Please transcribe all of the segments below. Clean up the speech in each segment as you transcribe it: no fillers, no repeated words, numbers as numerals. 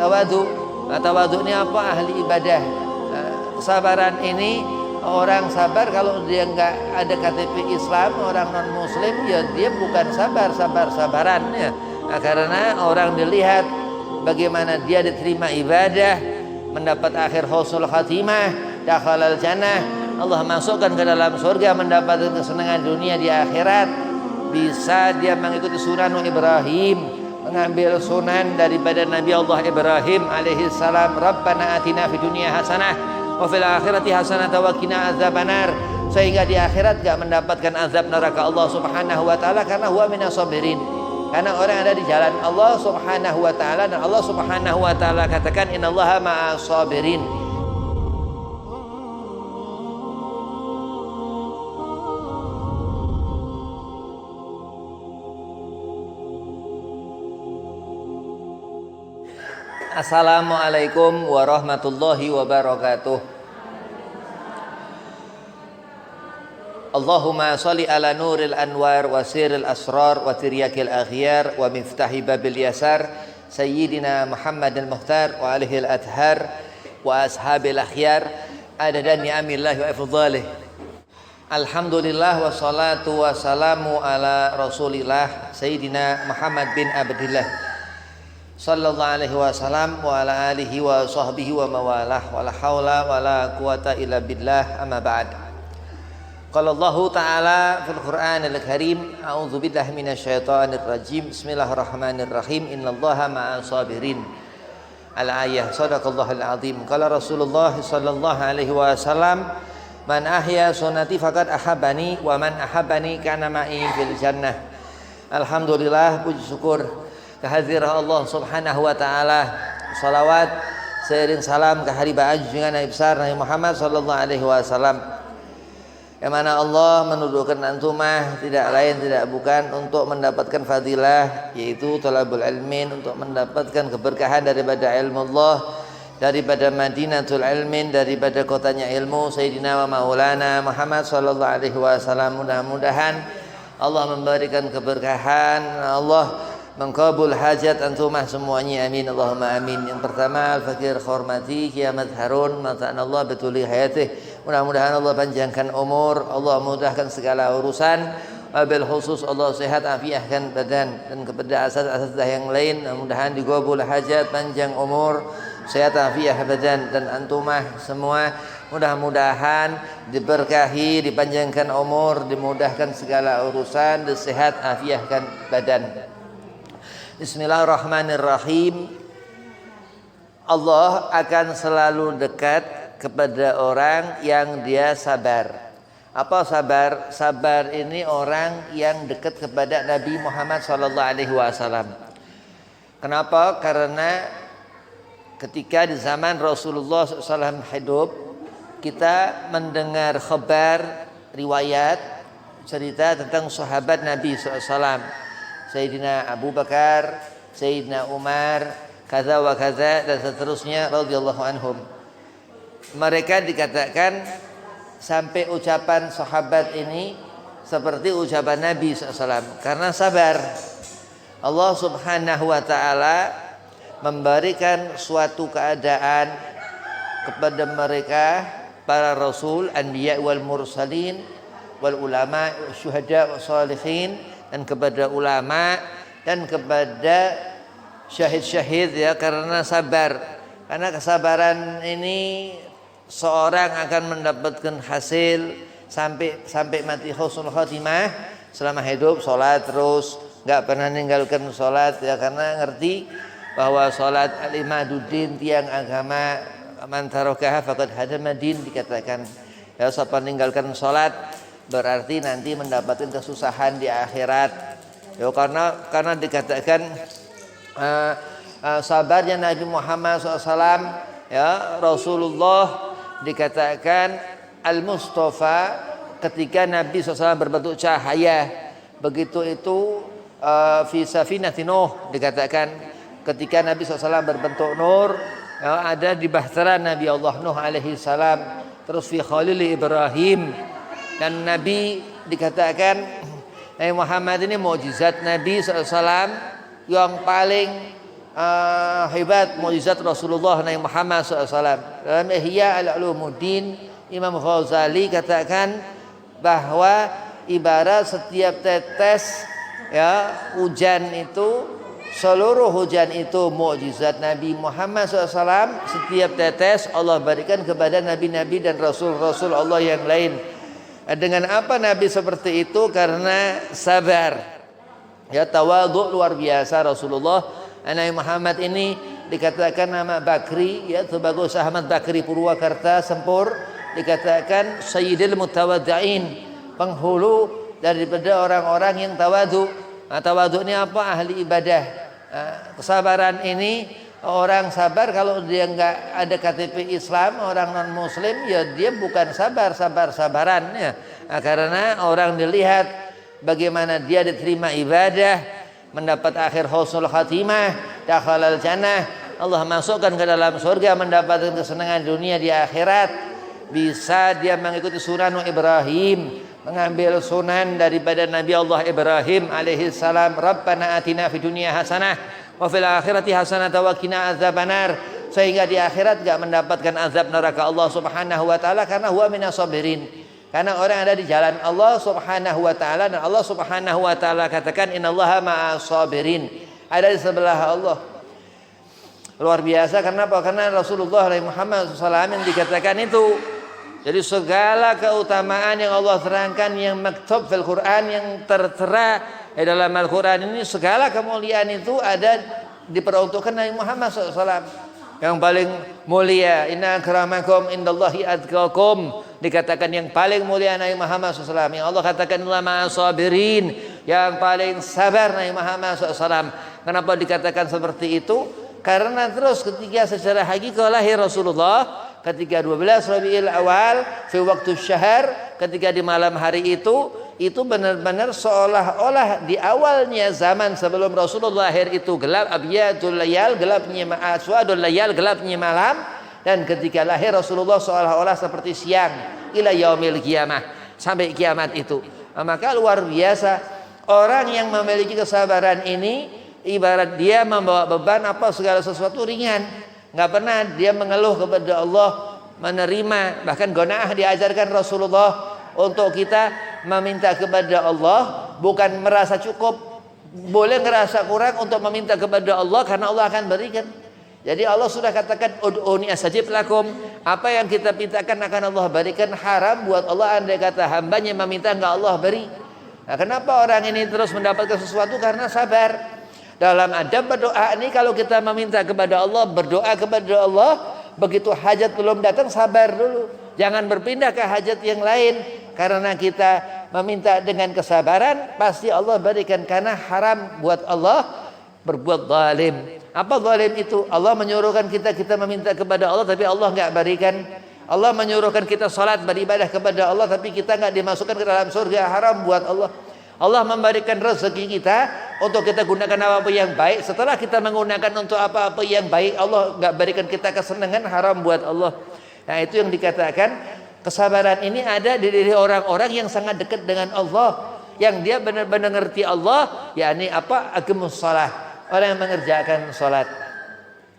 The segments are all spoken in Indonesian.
tawadu. Tawadu ini apa? Ahli ibadah. Kesabaran ini orang sabar kalau dia nggak ada KTP Islam, orang non Muslim, ya dia bukan sabaran ya. Karena orang dilihat bagaimana dia diterima ibadah, mendapat akhir husnul khatimah, dakhalal jannah, Allah masukkan ke dalam surga, mendapatkan kesenangan dunia di akhirat. Bisa dia mengikuti sunan Ibrahim, mengambil sunan daripada Nabi Allah Ibrahim alaihi salam, Rabbana atina fid dunya hasanah wa fil akhirati hasanah wa qina azabannar, sehingga di akhirat gak mendapatkan azab neraka Allah Subhanahu wa taala karena huwa minas sabirin. Karena orang ada di jalan Allah Subhanahu wa taala, dan Allah Subhanahu wa taala katakan innallaha ma'as sabirin. Assalamualaikum warahmatullahi wabarakatuh. Allahumma salli ala nuril anwar wa siril asrar wa tiryakil akhyar wa miftahi babil yasar Sayyidina Muhammad al-Mukhtar wa alihi al-athhar wa ashabil akhyar adada ni'amillahi wa ifdhalih. Alhamdulillah wa salatu wa salamu ala rasulillah Sayyidina Muhammad bin Abdillah sallallahu alaihi wasallam wa ala alihi wa sahbihi wa mawalah wa la hawla wa la quwata illa billah, amma ba'd. Qala Allah Ta'ala fil Qur'anil Karim, a'udzu billahi minasyaitonir rajim, bismillahirrahmanirrahim, innallaha ma'as sabirin. Al-ayah, sadaqallahul azim. Qala Rasulullah sallallahu alaihi wasallam, man ahya sunnati faqad ahabbani wa man ahabbani kana ma'i fil jannah. Alhamdulillah, puji syukur kehadiran Allah Subhanahu wa taala. Salawat seiring salam ke haribaan junjungan Nabi besar Nabi Muhammad sallallahu alaihi wasallam, yang mana Allah menundukkan antumah tidak lain tidak bukan untuk mendapatkan fadilah, yaitu talabul ilmin, untuk mendapatkan keberkahan daripada ilmu Allah, daripada Madinatul Ilmin, daripada kotanya ilmu Sayyidina wa Maulana Muhammad sallallahu alaihi wasallam. Mudah-mudahan Allah memberikan keberkahan, Allah mengkabul hajat antumah semuanya, amin Allahumma amin. Yang pertama al-fakir khormati Kiamat Harun mata'an Allah betuli hayatih, mudah-mudahan Allah panjangkan umur, Allah mudahkan segala urusan, wabil khusus Allah sehat afiahkan badan, dan kepada asas-asas yang lain mudah-mudahan digabul hajat, panjang umur, sehat afiah badan, dan antumah semua mudah-mudahan diberkahi, dipanjangkan umur, dimudahkan segala urusan, disehat afiahkan badan. Bismillahirrahmanirrahim. Allah akan selalu dekat kepada orang yang dia sabar. Apa sabar? Sabar ini orang yang dekat kepada Nabi Muhammad SAW. Kenapa? Karena ketika di zaman Rasulullah SAW hidup, kita mendengar khabar, riwayat, cerita tentang sahabat Nabi SAW. Sayyidina Abu Bakar, Sayyidina Umar, kaza wa kaza, dan seterusnya radhiyallahu anhum. Mereka dikatakan sampai ucapan sahabat ini seperti ucapan Nabi SAW karena sabar. Allah Subhanahu wa taala memberikan suatu keadaan kepada mereka, para rasul, anbiya wal mursalin, wal ulama, syuhada wa salihin, dan kepada ulama dan kepada syahid-syahid, ya, karena sabar. Karena kesabaran ini seorang akan mendapatkan hasil sampai mati husnul khatimah. Selama hidup sholat terus, nggak pernah meninggalkan sholat, ya, karena ngerti bahwa sholat al-imaduddin, tiang agama, man tarakaha faqad hadama din, dikatakan, ya, siapa meninggalkan sholat berarti nanti mendapatkan kesusahan di akhirat, ya, karena dikatakan sabarnya Nabi Muhammad SAW, ya, Rasulullah dikatakan al-Mustafa, ketika Nabi SAW berbentuk cahaya, begitu itu fi safinati Nuh, dikatakan ketika Nabi SAW berbentuk nur, ya, ada di bahtera Nabi Allah Nuh alaihi salam, terus fi khalili Ibrahim. Dan Nabi dikatakan Nabi Muhammad ini mukjizat Nabi SAW yang paling hebat mukjizat Rasulullah Nabi Muhammad SAW. Dalam Ihya al-Ulumuddin, Imam Ghazali katakan bahwa ibarat setiap tetes hujan itu, seluruh hujan itu mukjizat Nabi Muhammad SAW. Setiap tetes Allah berikan kepada nabi-nabi dan rasul-rasul Allah yang lain. Dengan apa Nabi seperti itu? Karena sabar. Tawadhu luar biasa Rasulullah. Nabi Muhammad ini dikatakan nama Bakri, sebagus Ahmad Bakri Purwakarta Sempur, dikatakan Sayyidil Mutawaddi'in, penghulu daripada orang-orang yang tawadhu. Tawadhu ini apa? Ahli ibadah. Kesabaran ini, orang sabar kalau dia nggak ada KTP Islam, orang non Muslim, dia bukan sabaran ya. Karena orang dilihat bagaimana dia diterima ibadah, mendapat akhir husnul khatimah, dakhalal jannah, Allah masukkan ke dalam surga, mendapatkan kesenangan dunia di akhirat. Bisa dia mengikuti sunan Ibrahim, mengambil sunan daripada Nabi Allah Ibrahim alaihi salam. Rabbana atina fid dunya hasanah wa fil akhirati hasanah wa qina azabannar. Sehingga di akhirat enggak mendapatkan azab neraka Allah Subhanahu wa taala, karena huwa minas sabirin. Karena orang ada di jalan Allah Subhanahu wa taala, dan Allah Subhanahu wa taala katakan innallaha ma'as sabirin. Ada di sebelah Allah. Luar biasa. Kenapa? Karena Rasulullah Muhammad SAW yang dikatakan itu. Jadi segala keutamaan yang Allah terangkan, yang maktub fil Quran, yang tertera di dalam Al-Quran ini, segala kemuliaan itu ada diperuntukkan Nabi Muhammad SAW. Yang paling mulia, inna akramakum indallahi atqakum, dikatakan yang paling mulia Nabi Muhammad SAW. Yang Allah katakan ulama sabirin, yang paling sabar Nabi Muhammad SAW. Kenapa dikatakan seperti itu? Karena terus ketika secara hakiki lahir Rasulullah, ketika 12 Rabiul Awal fi waktu syahr, ketika di malam hari itu benar-benar seolah-olah di awalnya zaman sebelum Rasulullah lahir itu gelap, abyadul layal, gelapnya aswadul layal, gelapnya malam. Dan ketika lahir Rasulullah seolah-olah seperti siang, ila yaumil qiyamah, sampai kiamat itu. Maka luar biasa orang yang memiliki kesabaran ini, ibarat dia membawa beban segala sesuatu ringan. Nggak pernah dia mengeluh kepada Allah, menerima. Bahkan gonaah diajarkan Rasulullah untuk kita meminta kepada Allah, bukan merasa cukup. Boleh ngerasa kurang untuk meminta kepada Allah, karena Allah akan berikan. Jadi Allah sudah katakan ud'uni astajib lakum. Apa yang kita mintakan akan Allah berikan. Haram buat Allah andai kata hambanya meminta nggak Allah beri. Nah, kenapa orang ini terus mendapatkan sesuatu? Karena sabar. Dalam adab berdoa ini, kalau kita meminta kepada Allah, berdoa kepada Allah, begitu hajat belum datang, sabar dulu. Jangan berpindah ke hajat yang lain. Karena kita meminta dengan kesabaran, pasti Allah berikan. Karena haram buat Allah berbuat zalim. Apa zalim itu? Allah menyuruhkan kita meminta kepada Allah, tapi Allah nggak berikan. Allah menyuruhkan kita salat, beribadah kepada Allah, tapi kita nggak dimasukkan ke dalam surga. Haram buat Allah. Allah memberikan rezeki kita untuk kita gunakan apa-apa yang baik. Setelah kita menggunakan untuk apa-apa yang baik, Allah nggak berikan kita kesenangan. Haram buat Allah. Nah, itu yang dikatakan kesabaran ini ada di diri orang-orang yang sangat dekat dengan Allah, yang dia benar-benar ngerti Allah, yakni aqimus shalah, orang yang mengerjakan salat.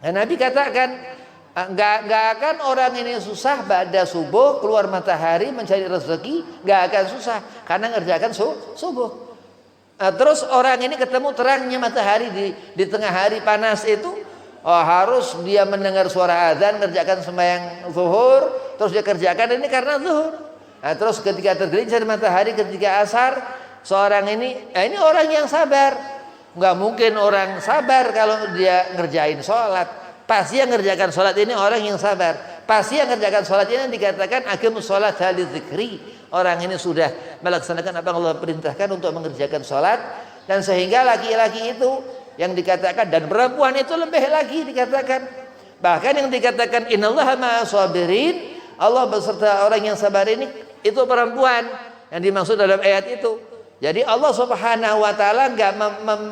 Dan Nabi katakan Nggak akan orang ini susah pada subuh keluar matahari mencari rezeki, nggak akan susah karena ngerjakan subuh. Terus orang ini ketemu terangnya matahari di tengah hari panas itu, harus dia mendengar suara azan, ngerjakan sembahyang zuhur, terus dia kerjakan ini karena zuhur. Terus ketika tergelincir matahari ketika asar, seorang ini orang yang sabar. Nggak mungkin orang sabar kalau dia ngerjain sholat. Pasti yang ngerjakan sholat ini orang yang sabar. Pasti yang ngerjakan sholat ini dikatakan aqimus sholat lidzikri. Orang ini sudah melaksanakan apa yang Allah perintahkan untuk mengerjakan sholat. Dan sehingga laki-laki itu yang dikatakan, dan perempuan itu lebih lagi dikatakan. Bahkan yang dikatakan innallaha ma'as sabirin, Allah beserta orang yang sabar ini, itu perempuan yang dimaksud dalam ayat itu. Jadi Allah Subhanahu wa taala enggak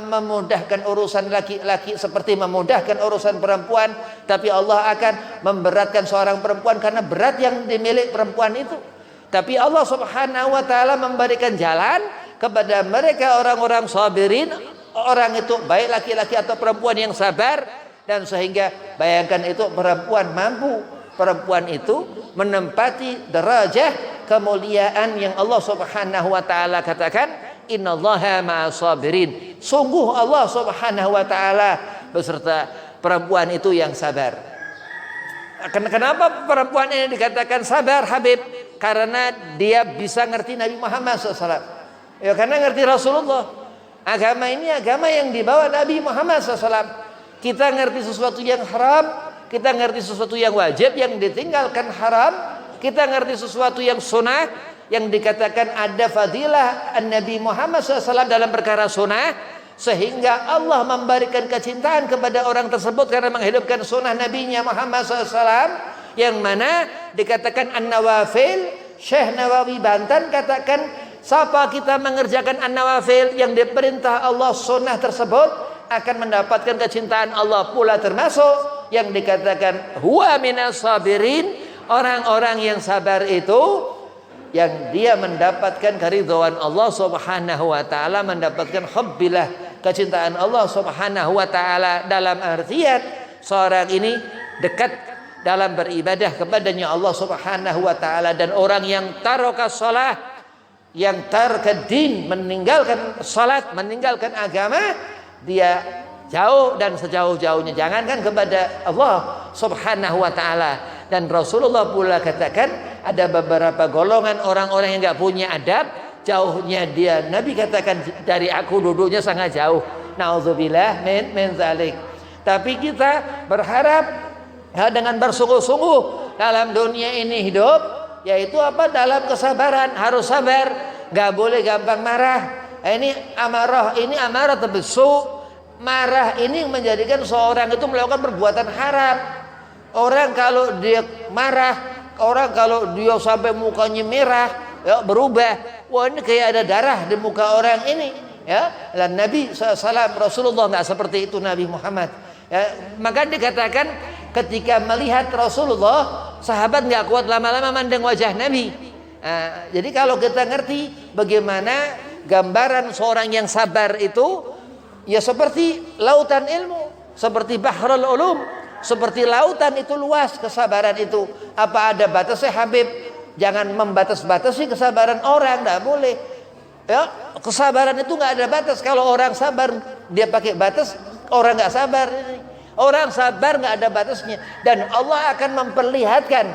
memudahkan urusan laki-laki seperti memudahkan urusan perempuan, tapi Allah akan memberatkan seorang perempuan karena berat yang dimiliki perempuan itu. Tapi Allah Subhanahu wa taala memberikan jalan kepada mereka orang-orang sabirin, orang itu baik laki-laki atau perempuan yang sabar, dan sehingga bayangkan itu perempuan itu menempati derajat kemuliaan yang Allah Subhanahu wa taala katakan innallaha ma'as sabirin. Sungguh Allah Subhanahu wa taala beserta perempuan itu yang sabar. Kenapa perempuan ini dikatakan sabar, Habib? Karena dia bisa ngerti Nabi Muhammad SAW. Ya, karena ngerti Rasulullah. Agama ini agama yang dibawa Nabi Muhammad SAW. Kita ngerti sesuatu yang haram, kita ngerti sesuatu yang wajib, yang ditinggalkan haram. Kita ngerti sesuatu yang sunnah, yang dikatakan ada fadilah Nabi Muhammad SAW dalam perkara sunnah, sehingga Allah memberikan kecintaan kepada orang tersebut karena menghidupkan sunnah Nabi-Nya Muhammad SAW, yang mana dikatakan an-nawafil. Syekh Nawawi Banten katakan, siapa kita mengerjakan an-nawafil yang diperintah Allah sunnah tersebut akan mendapatkan kecintaan Allah pula, termasuk yang dikatakan huwa minas sabirin. Orang-orang yang sabar itu yang dia mendapatkan keridhaan Allah Subhanahu wa taala, mendapatkan hubbillah, kecintaan Allah Subhanahu wa taala, dalam artian seorang ini dekat dalam beribadah kepadanya Allah Subhanahu wa taala. Dan orang yang taraka shalah, yang tarka din, meninggalkan salat, meninggalkan agama, dia jauh dan sejauh-jauhnya, jangankan kepada Allah Subhanahu wa taala. Dan Rasulullah pula katakan ada beberapa golongan orang-orang yang enggak punya adab, jauhnya dia. Nabi katakan dari aku duduknya sangat jauh. Nauzubillah min zalik. Tapi kita berharap dengan bersungguh-sungguh dalam dunia ini hidup, yaitu apa? Dalam kesabaran, harus sabar, enggak boleh gampang marah. Ini amarah terbesu. Marah ini menjadikan seorang itu melakukan perbuatan haram. Orang kalau dia marah, orang kalau dia sampai mukanya merah, ya, berubah, wah ini kayak ada darah di muka orang ini, ya. Dan Nabi SAW, Rasulullah nggak seperti itu, Nabi Muhammad. Ya, maka dikatakan ketika melihat Rasulullah, sahabat nggak kuat lama-lama mandang wajah Nabi. Nah, jadi kalau kita ngerti bagaimana gambaran seorang yang sabar itu, ya seperti lautan ilmu, seperti bahrul ulum. Seperti lautan itu luas kesabaran itu. Apa ada batasnya, Habib? Jangan membatas-batasi kesabaran orang, tidak boleh. Ya, kesabaran itu nggak ada batas. Kalau orang sabar dia pakai batas, orang nggak sabar. Orang sabar nggak ada batasnya. Dan Allah akan memperlihatkan,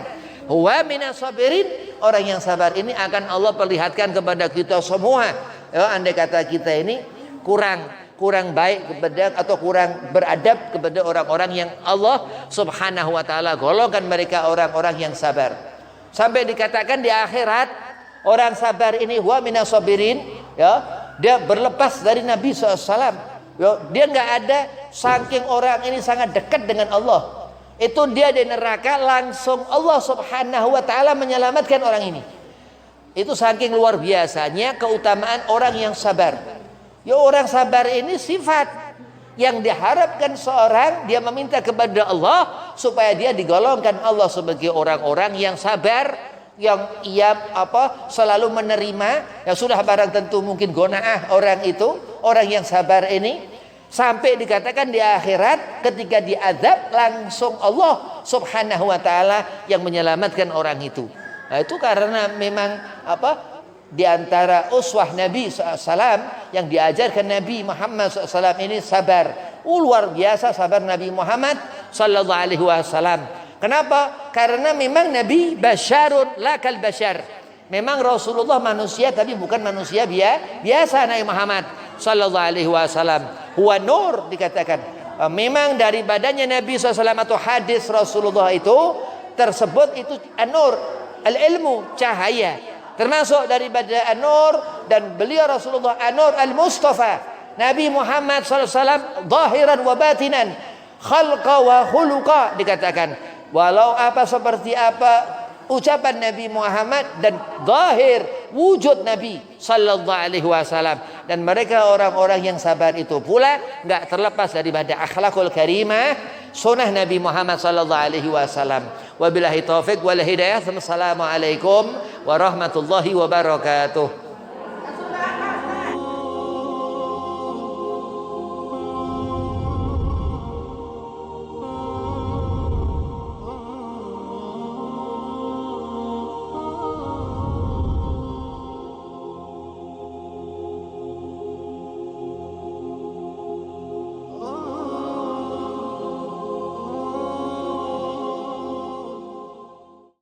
huwa minas sabirin. Orang yang sabar ini akan Allah perlihatkan kepada kita semua. Ya, andai kata kita ini kurang baik kepada atau kurang beradab kepada orang-orang yang Allah Subhanahu wa taala golongkan mereka orang-orang yang sabar. Sampai dikatakan di akhirat orang sabar ini huwa minas sabirin, ya, dia berlepas dari Nabi SAW. Ya, dia nggak ada, saking orang ini sangat dekat dengan Allah. Itu dia di neraka, langsung Allah Subhanahu wa taala menyelamatkan orang ini. Itu saking luar biasanya keutamaan orang yang sabar. Ya, orang sabar ini sifat yang diharapkan seorang, dia meminta kepada Allah supaya dia digolongkan Allah sebagai orang-orang yang sabar, yang ia selalu menerima. Ya sudah, barang tentu mungkin gonaah orang itu, orang yang sabar ini, sampai dikatakan di akhirat ketika diazab langsung Allah Subhanahu wa taala yang menyelamatkan orang itu. Nah, itu karena memang di antara uswah Nabi SAW yang diajarkan Nabi Muhammad SAW ini sabar. Luar biasa sabar Nabi Muhammad SAW. Kenapa? Karena memang Nabi basyarun lakal basyar. Memang Rasulullah manusia, tapi bukan manusia biasa. Nabi Muhammad SAW huwa nur, dikatakan. Memang dari badannya Nabi SAW atau hadis Rasulullah itu tersebut itu an-nur, al-ilmu, cahaya. Termasuk daripada an-nur, dan beliau Rasulullah an-nur al-Mustafa. Nabi Muhammad SAW zahiran wa batinan, khalqa wa khuluqa, dikatakan. Walau seperti apa ucapan Nabi Muhammad dan zahir wujud Nabi sallallahu alaihi wasallam. Dan mereka orang-orang yang sabar itu pula enggak terlepas daripada akhlakul karimah, sunnah Nabi Muhammad sallallahu alaihi wasallam. Wabillahi taufik wal hidayah. Assalamualaikum warahmatullahi wabarakatuh.